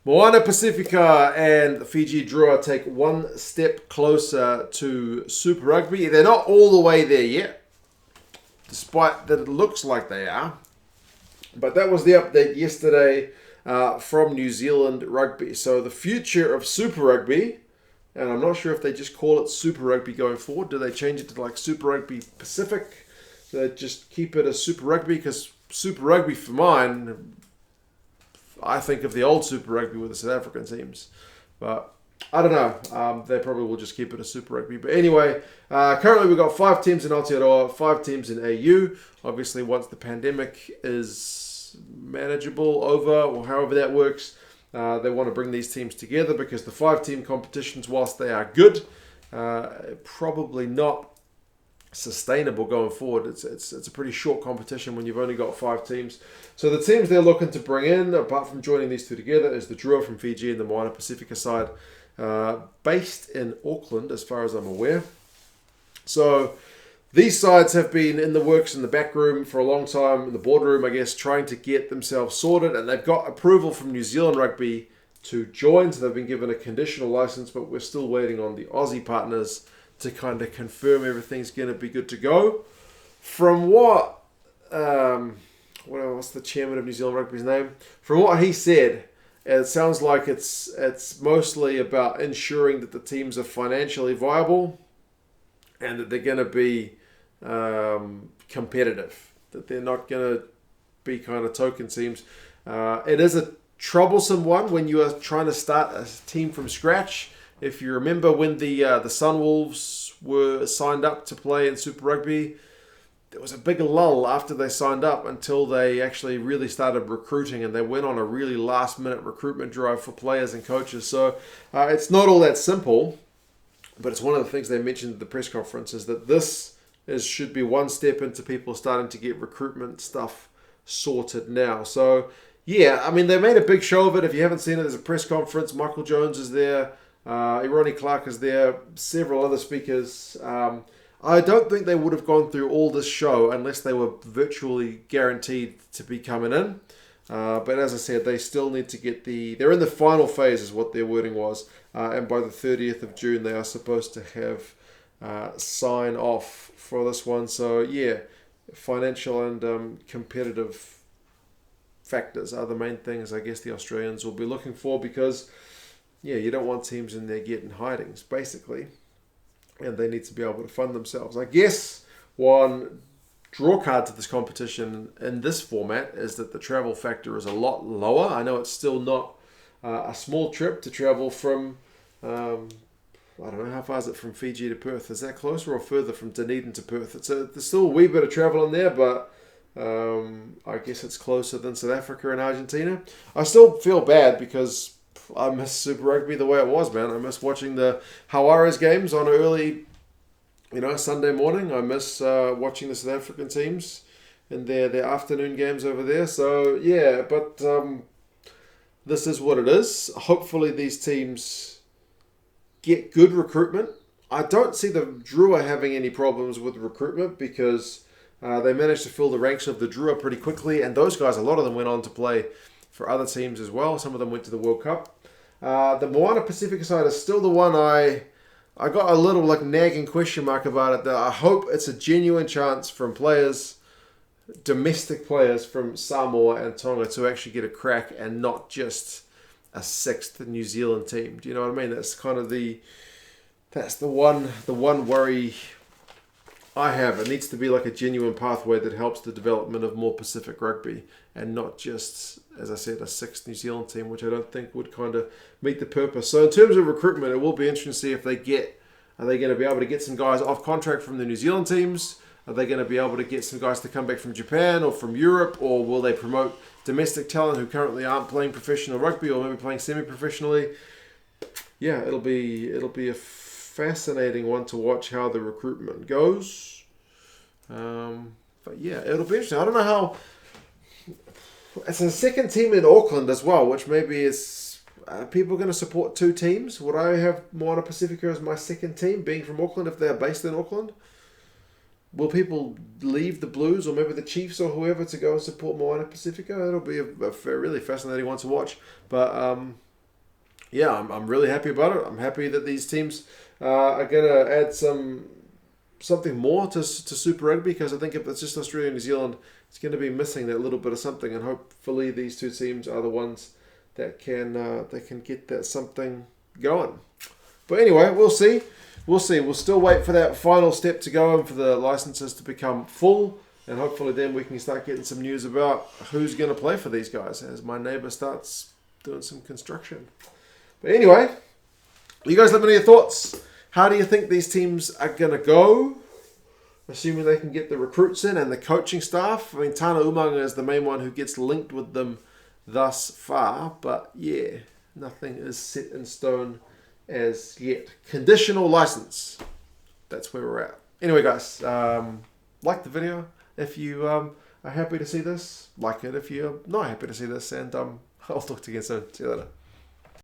Moana Pasifika and the Fiji Drua take one step closer to Super Rugby. They're not all the way there yet, despite that it looks like they are. But that was the update yesterday from New Zealand Rugby. So the future of Super Rugby, and I'm not sure if they just call it Super Rugby going forward. Do they change it to like Super Rugby Pacific? Do they just keep it as Super Rugby? Because Super Rugby for mine, I think of the old Super Rugby with the South African teams. But I don't know. They probably will just keep it a Super Rugby. But anyway, currently we've got 5 teams in Aotearoa, 5 teams in AU. Obviously, once the pandemic is manageable over, or however that works, they want to bring these teams together because the 5-team competitions, whilst they are good, probably not sustainable going forward. It's a pretty short competition when you've only got 5 teams. So the teams they're looking to bring in, apart from joining these two together, is the Drua from Fiji and the Moana Pasifika side, based in Auckland, as far as I'm aware. So these sides have been in the works in the back room for a long time, in the boardroom, I guess, trying to get themselves sorted, and they've got approval from New Zealand Rugby to join, so they've been given a conditional license, but we're still waiting on the Aussie partners to kind of confirm everything's going to be good to go. From what, what's the chairman of New Zealand Rugby's name? From what he said, it sounds like it's mostly about ensuring that the teams are financially viable and that they're going to be competitive, that they're not going to be kind of token teams. It is a troublesome one when you are trying to start a team from scratch. If you remember when the Sunwolves were signed up to play in Super Rugby, there was a big lull after they signed up until they actually really started recruiting, and they went on a really last-minute recruitment drive for players and coaches. So it's not all that simple, but it's one of the things they mentioned at the press conference is that should be one step into people starting to get recruitment stuff sorted now. So, yeah, I mean, they made a big show of it. If you haven't seen it, there's a press conference. Michael Jones is there. Ironi Clark is there. Several other speakers. I don't think they would have gone through all this show unless they were virtually guaranteed to be coming in. But as I said, they still need to get they're in the final phase is what their wording was. And by the 30th of June, they are supposed to have sign off for this one. So yeah, financial and competitive factors are the main things I guess the Australians will be looking for, because yeah, you don't want teams in there getting hidings basically, and they need to be able to fund themselves. I guess one draw card to this competition in this format is that the travel factor is a lot lower. I know it's still not a small trip to travel from I don't know, how far is it from Fiji to Perth? Is that closer or further from Dunedin to Perth? There's still a wee bit of travel in there, but I guess it's closer than South Africa and Argentina. I still feel bad because I miss Super Rugby the way it was, man. I miss watching the Hawara's games on early, Sunday morning. I miss watching the South African teams and their afternoon games over there. So, yeah, but this is what it is. Hopefully these teams get good recruitment. I don't see the Drua having any problems with recruitment because they managed to fill the ranks of the Drua pretty quickly, and those guys, a lot of them went on to play for other teams as well. Some of them went to the World Cup. The Moana Pasifika side is still the one I got a little nagging question mark about it. That I hope it's a genuine chance from players, domestic players from Samoa and Tonga, to actually get a crack and not just a 6th New Zealand team. Do you know what I mean? That's kind of the one worry I have. It needs to be like a genuine pathway that helps the development of more Pacific rugby, and not just, as I said, a 6th New Zealand team, which I don't think would kind of meet the purpose. So in terms of recruitment, it will be interesting to see if are they going to be able to get some guys off contract from the New Zealand teams? Are they going to be able to get some guys to come back from Japan or from Europe, or will they promote domestic talent who currently aren't playing professional rugby or maybe playing semi-professionally? Yeah, it'll be a fascinating one to watch how the recruitment goes. But yeah, it'll be interesting. I don't know how. It's a second team in Auckland as well, which maybe is people going to support 2 teams. Would I have Moana Pasifika as my second team, being from Auckland, if they're based in Auckland? Will people leave the Blues or maybe the Chiefs or whoever to go and support Moana Pasifika? It'll be a really fascinating one to watch. But yeah, I'm really happy about it. I'm happy that these teams are going to add something more to Super Rugby, because I think if it's just Australia and New Zealand, it's going to be missing that little bit of something, and hopefully these two teams are the ones that can get that something going. But anyway, we'll see. We'll still wait for that final step to go and for the licenses to become full, and hopefully then we can start getting some news about who's going to play for these guys as my neighbour starts doing some construction. But anyway, you guys let me know your thoughts. How do you think these teams are going to go? Assuming they can get the recruits in and the coaching staff. I mean, Tana Umaga is the main one who gets linked with them thus far. But yeah, nothing is set in stone as yet. Conditional license. That's where we're at. Anyway, guys, like the video if you are happy to see this. Like it if you're not happy to see this. And I'll talk to you again soon. See you later.